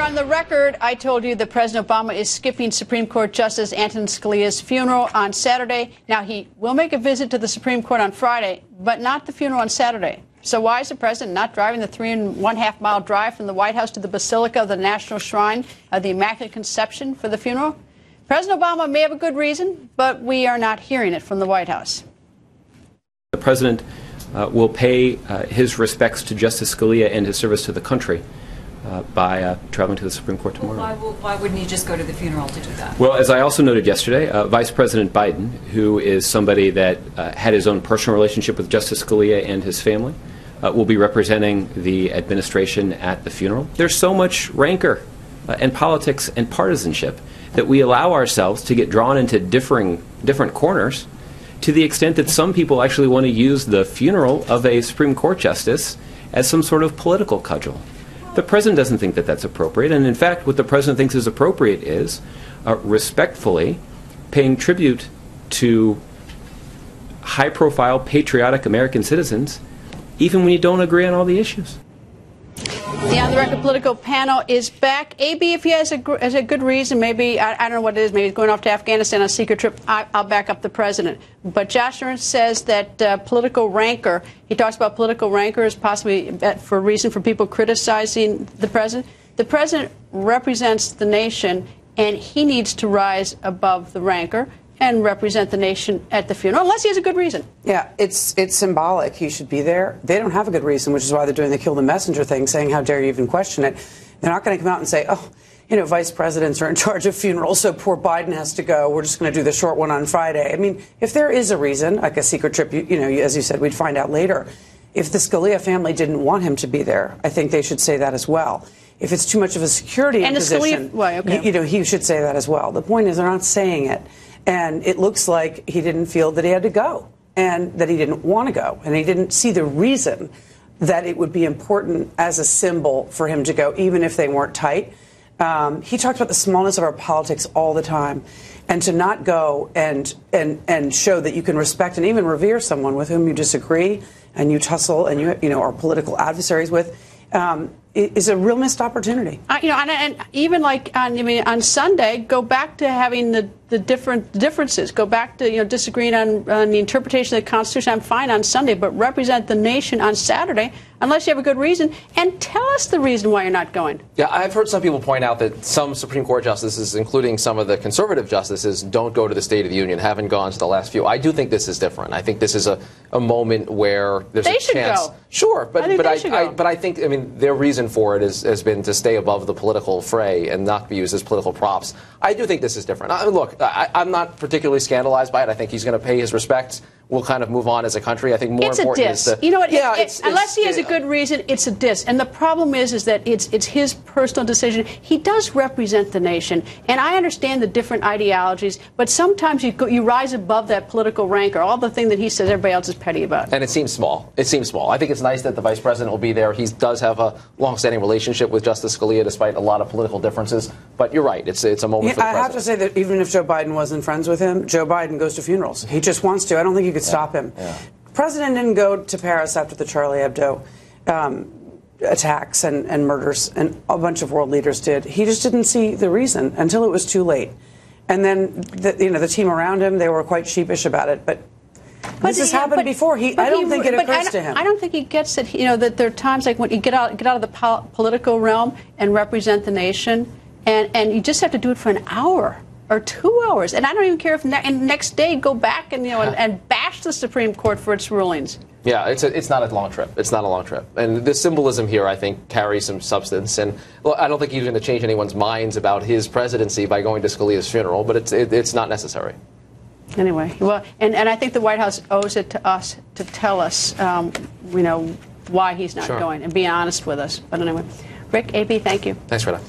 on the record, I told you that President Obama is skipping Supreme Court Justice Antonin Scalia's funeral on Saturday. Now, he will make a visit to the Supreme Court on Friday, but not the funeral on Saturday. So why is the president not driving the 3.5 mile drive from the White House to the Basilica of the National Shrine of the Immaculate Conception for the funeral? President Obama may have a good reason, but we are not hearing it from the White House. The president will pay his respects to Justice Scalia and his service to the country by traveling to the Supreme Court tomorrow. Why wouldn't he just go to the funeral to do that? Well, as I also noted yesterday, Vice President Biden, who is somebody that had his own personal relationship with Justice Scalia and his family, will be representing the administration at the funeral. There's so much rancor and politics and partisanship that we allow ourselves to get drawn into different corners, to the extent that some people actually want to use the funeral of a Supreme Court justice as some sort of political cudgel. The president doesn't think that that's appropriate, and in fact, what the president thinks is appropriate is respectfully paying tribute to high-profile, patriotic American citizens, even when you don't agree on all the issues. The On the Record political panel is back. AB, if he has a good reason, maybe, I don't know what it is, maybe he's going off to Afghanistan on a secret trip, I'll back up the president. But Josh Ernst says that political rancor, he talks about political rancor as possibly for a reason for people criticizing the president. The president represents the nation, and he needs to rise above the rancor and represent the nation at the funeral, unless he has a good reason. Yeah, it's symbolic. He should be there. They don't have a good reason, which is why they're doing the kill the messenger thing, saying, how dare you even question it. They're not going to come out and say, oh, you know, vice presidents are in charge of funerals, so poor Biden has to go. We're just going to do the short one on Friday. I mean, if there is a reason, like a secret trip, you know, as you said, we'd find out later. If the Scalia family didn't want him to be there, I think they should say that as well. If it's too much of a security imposition, you know, he should say that as well. The point is they're not saying it. And it looks like he didn't feel that he had to go and that he didn't want to go. And he didn't see the reason that it would be important as a symbol for him to go, even if they weren't tight. He talked about the smallness of our politics all the time. And to not go and show that you can respect and even revere someone with whom you disagree and you tussle and you know are political adversaries with is a real missed opportunity. You know, and even like on Sunday, go back to having the differences. Go back to disagreeing on the interpretation of the Constitution. I'm fine on Sunday, but represent the nation on Saturday, unless you have a good reason, and tell us the reason why you're not going. Yeah, I've heard some people point out that some Supreme Court justices, including some of the conservative justices, don't go to the State of the Union, haven't gone to the last few. I do think this is different. I think this is a moment where there's a chance. They should go. Sure, but I think their reason for it has been to stay above the political fray and not be used as political props. I do think this is different. Look, I'm not particularly scandalized by it. I think he's going to pay his respects. We'll kind of move on as a country. I think more important is you know what? Yeah, unless he has a good reason, it's a diss. And the problem is that it's his personal decision. He does represent the nation, and I understand the different ideologies, but sometimes you rise above that political rancor. All the thing that he says, everybody else is petty about. And it seems small. It seems small. I think it's nice that the vice president will be there. He does have a long-standing relationship with Justice Scalia, despite a lot of political differences. But you're right. It's a moment for the president. I have to say that even if Joe Biden wasn't friends with him, Joe Biden goes to funerals. He just wants to. I don't think you could stop him. Yeah. The president didn't go to Paris after the Charlie Hebdo attacks and murders, and a bunch of world leaders did. He just didn't see the reason until it was too late. And then the team around him, they were quite sheepish about it. But this has happened before. I don't think it occurs to him. I don't think he gets it. That there are times like when you get out of the political realm and represent the nation, and you just have to do it for an hour or 2 hours, and I don't even care if next day go back and and bash the Supreme Court for its rulings. Yeah, it's not a long trip. It's not a long trip, and the symbolism here, I think, carries some substance. And well, I don't think he's going to change anyone's minds about his presidency by going to Scalia's funeral, but it's not necessary. Anyway, well, and I think the White House owes it to us to tell us, why he's not going and be honest with us. But anyway, Rick, AB, thank you. Thanks, Rita.